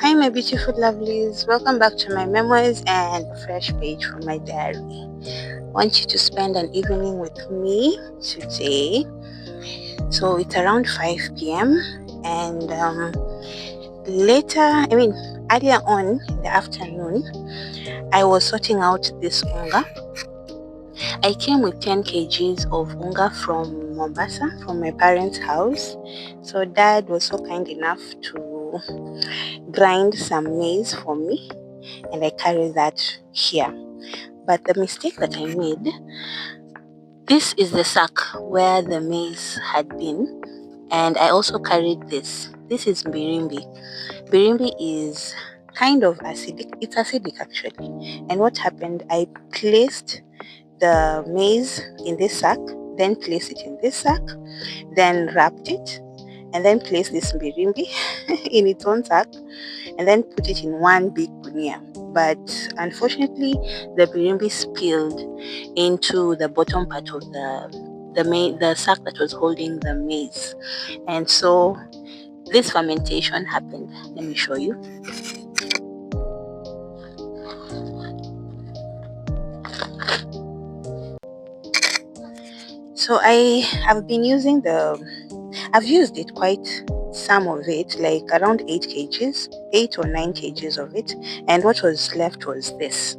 Hi, my beautiful lovelies. Welcome back to my memoirs and a fresh page from my diary. I want you to spend an evening with me today. So it's around 5 p.m. and earlier on in the afternoon, I was sorting out this unga. I came with 10 kgs of unga from Mombasa, from my parents' house. So Dad was so kind enough to grind some maize for me, and I carry that here. But the mistake that I made, this is the sack where the maize had been, and I also carried this. This is birimbi. Birimbi is kind of acidic. It's acidic actually. And what happened, I placed the maize in this sack, then placed it in this sack, then wrapped it, and then placed this birimbi in its own sack, and then put it in one big gunia. But unfortunately, the birimbi spilled into the bottom part of the sack that was holding the maize, and so this fermentation happened. Let me show you. So I've used it quite some of it, like around 8 or 9 kgs of it, and what was left was this.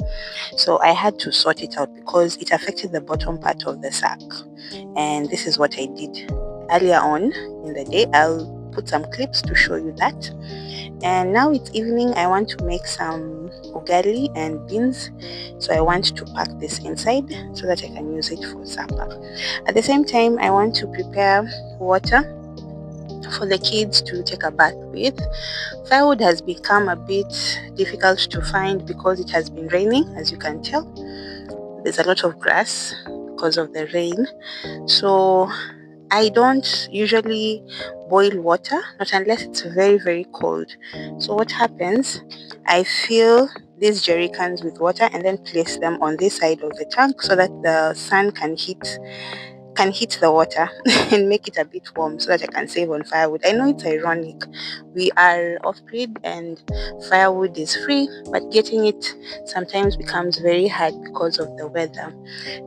So I had to sort it out because it affected the bottom part of the sack, and this is what I did earlier on in the day. I'll put some clips to show you that. And now it's evening. I want to make some ugali and beans, so I want to pack this inside so that I can use it for supper. At the same time, I want to prepare water for the kids to take a bath with. Firewood has become a bit difficult to find because it has been raining, as you can tell. There's a lot of grass because of the rain. So I don't usually boil water, not unless it's very, very cold. So what happens, I fill these jerry cans with water and then place them on this side of the tank so that the sun can hit the water and make it a bit warm so that I can save on firewood. I know it's ironic. We are off grid and firewood is free, but getting it sometimes becomes very hard because of the weather.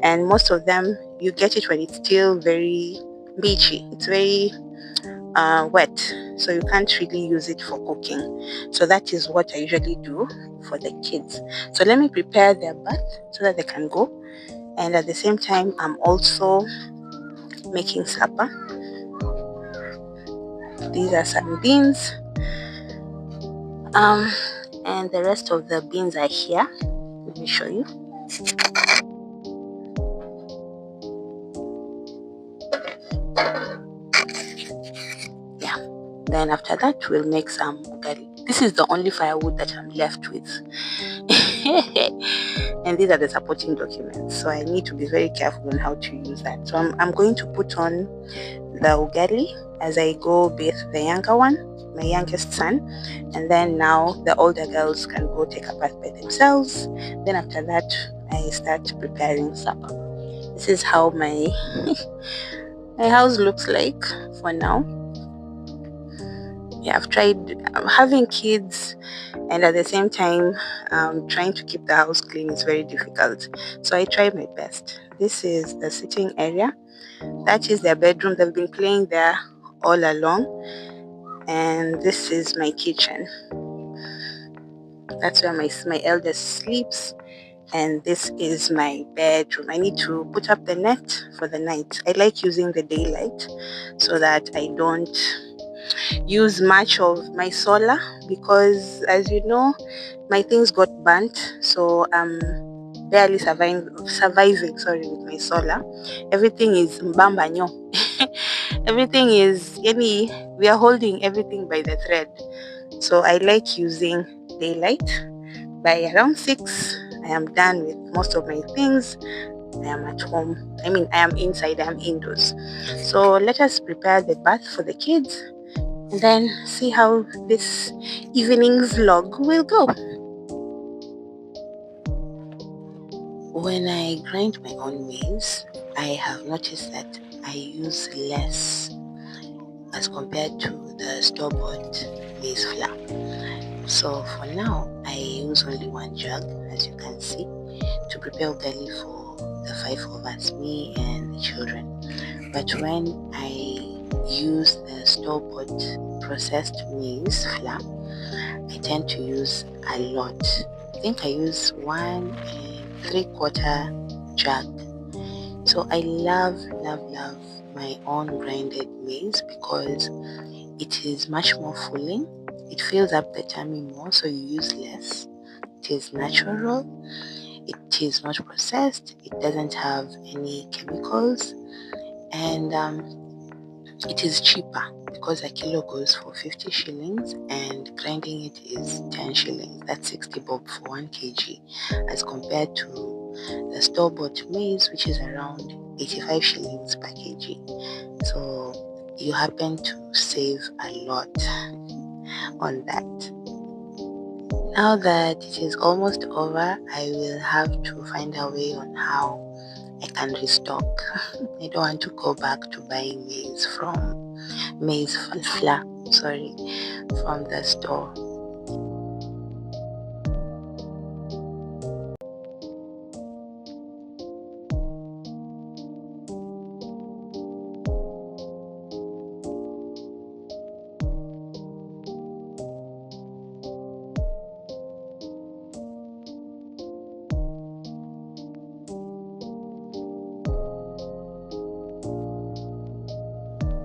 And most of them, you get it when it's still very beachy. It's very wet, so you can't really use it for cooking. So that is what I usually do for the kids. So let me prepare their bath so that they can go. And at the same time, I'm also making supper. These are some beans, and the rest of the beans are here. Let me show you. Yeah, then after that we'll make some ugali. This is the only firewood that I'm left with. And these are the supporting documents, so I need to be very careful on how to use that. So I'm going to put on the ugali as I go bathe the younger one, my youngest son, and then now the older girls can go take a bath by themselves. Then after that I start preparing supper. This is how my my house looks like for now. Yeah, I've tried having kids, and at the same time trying to keep the house clean is very difficult, so I try my best. This is the sitting area. That is their bedroom. They've been playing there all along, and this is my kitchen. That's where my eldest sleeps, and this is my bedroom. I need to put up the net for the night. I like using the daylight so that I don't use much of my solar, because as you know, my things got burnt, so I'm barely surviving with my solar. Everything is mbambanyo. Everything is we are holding everything by the thread. So I like using daylight. By around 6 I am done with most of my things. I am at home. I am inside, I am indoors. So let us prepare the bath for the kids and then see how this evening's vlog will go. When I grind my own maize, I have noticed that I use less as compared to the store-bought maize flour. So for now, I use only one jug, as you can see, to prepare ugali for the 5 of us, me and the children. But when I use the store-bought processed maize flour, I tend to use a lot. I think I use 1 3/4 jug. So I love my own grinded maize because it is much more filling. It fills up the tummy more, so you use less. It is natural. It is not processed. It doesn't have any chemicals, and it is cheaper because a kilo goes for 50 shillings and grinding it is 10 shillings. That's 60 bob for 1 kg, as compared to the store-bought maize, which is around 85 shillings per kg. So you happen to save a lot on that. Now that it is almost over, I will have to find a way on how I can restock. I don't want to go back to buying maize flour, from the store.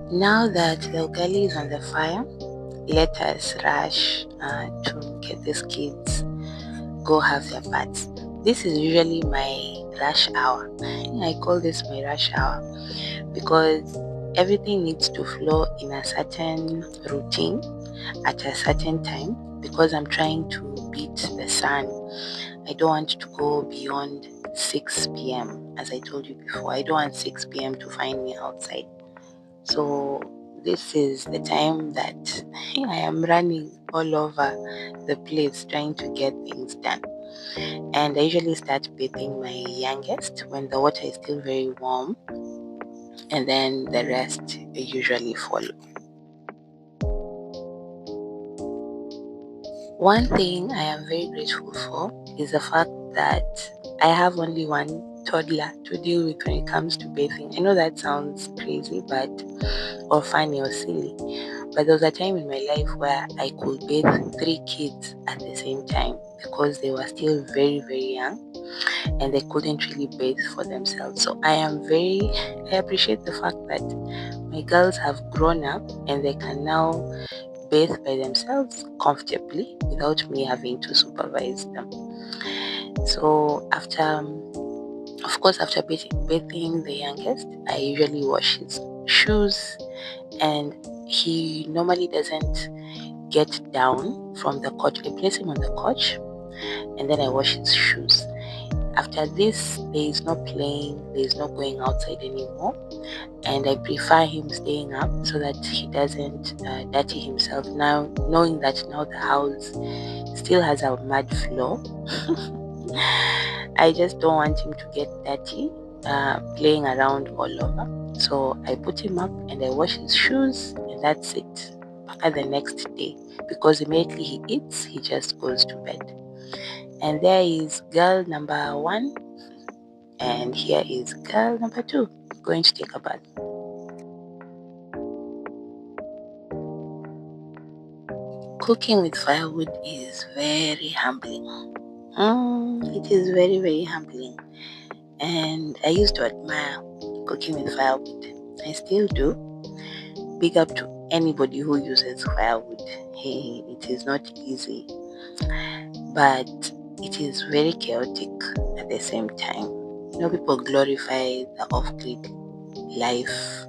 Now that the ugali is on the fire, let us rush to get these kids go have their baths. This is usually my rush hour. I call this my rush hour because everything needs to flow in a certain routine at a certain time, because I'm trying to beat the sun. I don't want to go beyond 6 p.m. As I told you before, I don't want 6 p.m. to find me outside. So this is the time that I am running all over the place trying to get things done. And I usually start bathing my youngest when the water is still very warm, and then the rest usually follow. One thing I am very grateful for is the fact that I have only one toddler to deal with when it comes to bathing. I know that sounds crazy, or funny or silly, but there was a time in my life where I could bathe 3 kids at the same time because they were still very, very young and they couldn't really bathe for themselves. So I appreciate the fact that my girls have grown up and they can now bathe by themselves comfortably without me having to supervise them. So after bathing the youngest, I usually wash his shoes, and he normally doesn't get down from the couch. I place him on the couch and then I wash his shoes. After this, there is no playing, there is no going outside anymore, and I prefer him staying up so that he doesn't dirty himself. Now, knowing that now the house still has a mud floor, I just don't want him to get dirty playing around all over. So I put him up and I wash his shoes, and that's it. Back the next day, because immediately he eats, he just goes to bed. And there is girl number 1, and here is girl number 2 going to take a bath. Cooking with firewood is very humbling. It is very, very humbling. And I used to admire cooking with firewood. I still do. Big up to anybody who uses firewood. Hey, it is not easy, but it is very chaotic at the same time. People glorify the off-grid life,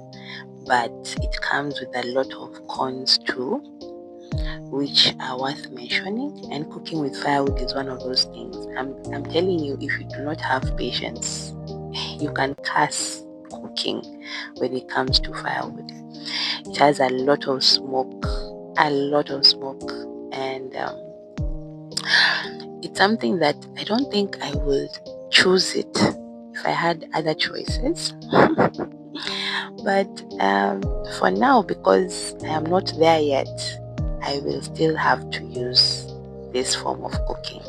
but it comes with a lot of cons too, which are worth mentioning. And cooking with firewood is one of those things. I'm telling you, if you do not have patience, you can curse cooking when it comes to firewood. It has a lot of smoke, and it's something that I don't think I would choose it if I had other choices. But for now, because I am not there yet, I will still have to use this form of cooking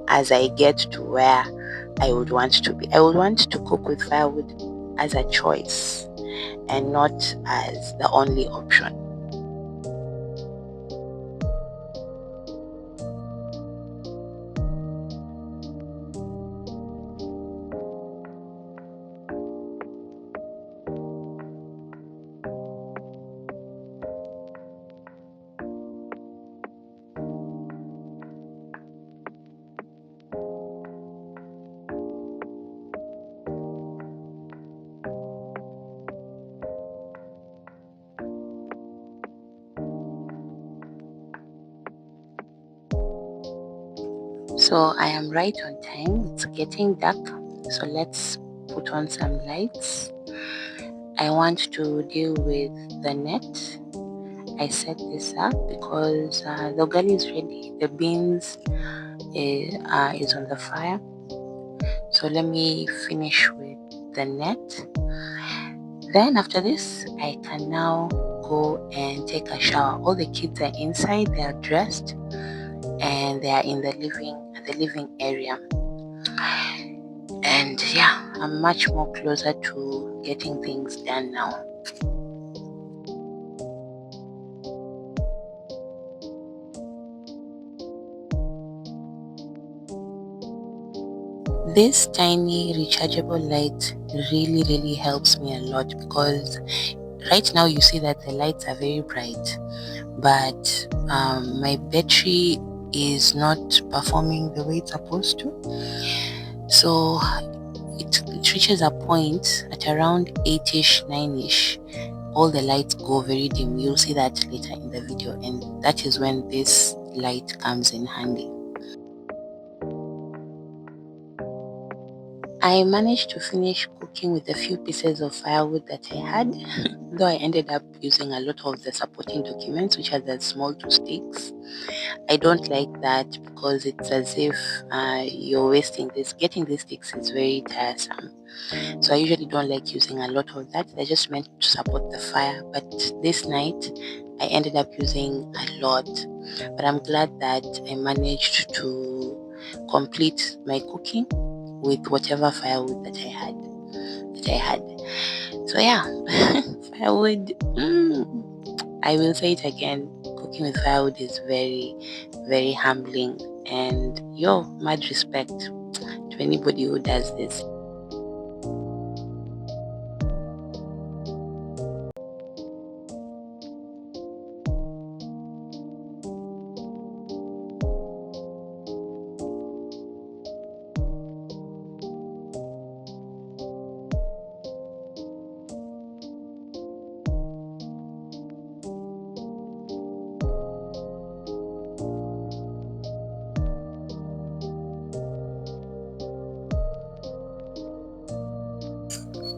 as I get to where I would want to be. I would want to cook with firewood as a choice and not as the only option. So I am right on time. It's getting dark, so let's put on some lights. I want to deal with the net. I set this up because the ugali is ready. The beans is on the fire. So let me finish with the net. Then after this, I can now go and take a shower. All the kids are inside, they are dressed, and they are in the living area. And yeah, I'm much more closer to getting things done now. This tiny rechargeable light really helps me a lot because right now you see that the lights are very bright, but my battery is not performing the way it's supposed to. So it reaches a point at around 8ish, 9ish. All the lights go very dim. You'll see that later in the video, and that is when this light comes in handy. I managed to finish cooking with a few pieces of firewood that I had, though I ended up using a lot of the supporting documents, which are the small two sticks. I don't like that because it's as if you're wasting this. Getting these sticks is very tiresome. So I usually don't like using a lot of that. They're just meant to support the fire. But this night, I ended up using a lot. But I'm glad that I managed to complete my cooking with whatever firewood that I had. So yeah, firewood. I will say it again. Cooking with firewood is very humbling, and mad respect to anybody who does this.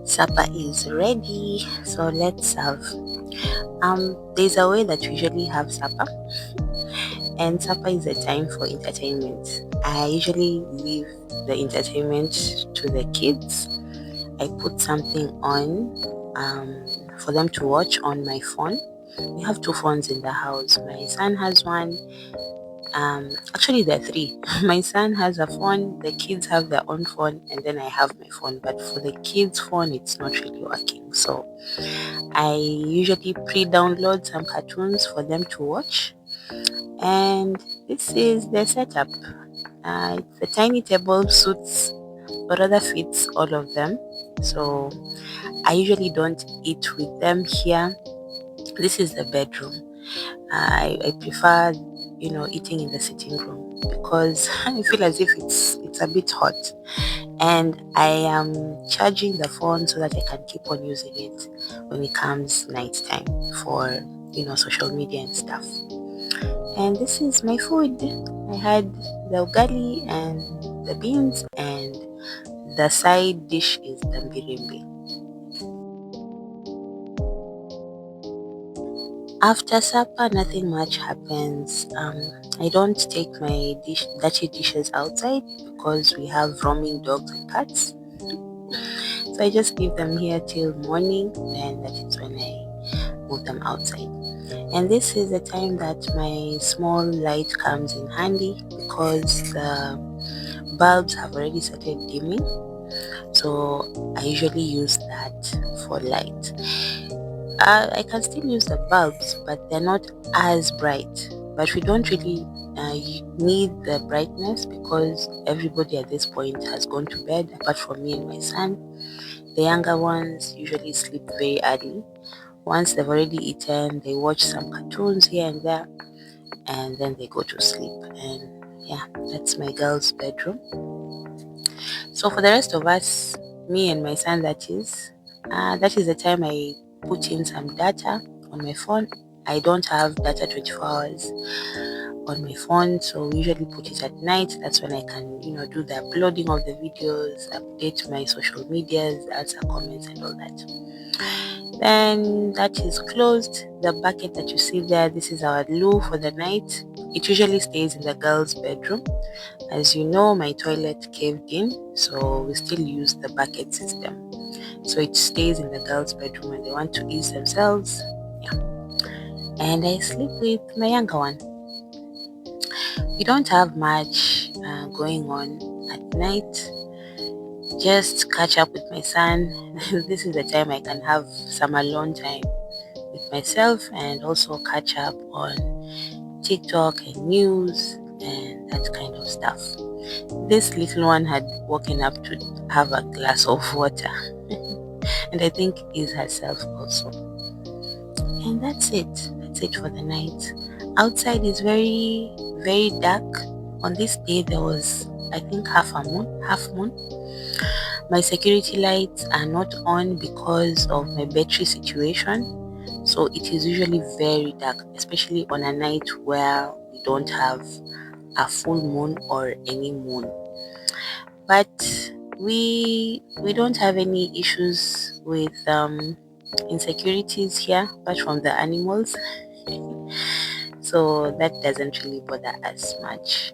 Supper is ready, so let's serve. There's a way that we usually have supper, and supper is a time for entertainment. I usually leave the entertainment to the kids. I put something on for them to watch on my phone. We have two phones in the house. My son has one. Actually, there are three. My son has a phone, the kids have their own phone, and then I have my phone. But for the kids' phone, it's not really working. So I usually pre-download some cartoons for them to watch. And this is the setup. The tiny table suits, or rather fits all of them. So I usually don't eat with them here. This is the bedroom. I prefer, eating in the sitting room because I feel as if it's a bit hot, and I am charging the phone so that I can keep on using it when it comes nighttime for social media and stuff. And this is my food. I had the ugali and the beans, and the side dish is the mbirimbi. After supper, nothing much happens. I don't take my dirty dishes outside because we have roaming dogs and cats. So I just leave them here till morning, and that is when I move them outside. And this is the time that my small light comes in handy because the bulbs have already started dimming. So I usually use that for light. I can still use the bulbs, but they're not as bright. But we don't really need the brightness because everybody at this point has gone to bed apart from me and my son. The younger ones usually sleep very early. Once they've already eaten, they watch some cartoons here and there, and then they go to sleep. And yeah, that's my girl's bedroom. So for the rest of us, me and my son, that is the time I put in some data on my phone. I don't have data 24 hours on my phone, so we usually put it at night. That's when I can, do the uploading of the videos, update my social medias, answer comments, and all that. Then that is closed. The bucket that you see there, this is our loo for the night. It usually stays in the girls' bedroom. As you know, my toilet caved in, so we still use the bucket system. So it stays in the girls' bedroom when they want to ease themselves. Yeah. And I sleep with my younger one. We don't have much going on at night. Just catch up with my son. This is the time I can have some alone time with myself and also catch up on TikTok and news and that kind of stuff. This little one had woken up to have a glass of water and I think is herself also. And that's it. That's it for the night. Outside is very, very dark. On this day there was, I think, half moon. My security lights are not on because of my battery situation. So it is usually very dark, especially on a night where we don't have a full moon or any moon. But we don't have any issues with insecurities here apart from the animals. So that doesn't really bother us much.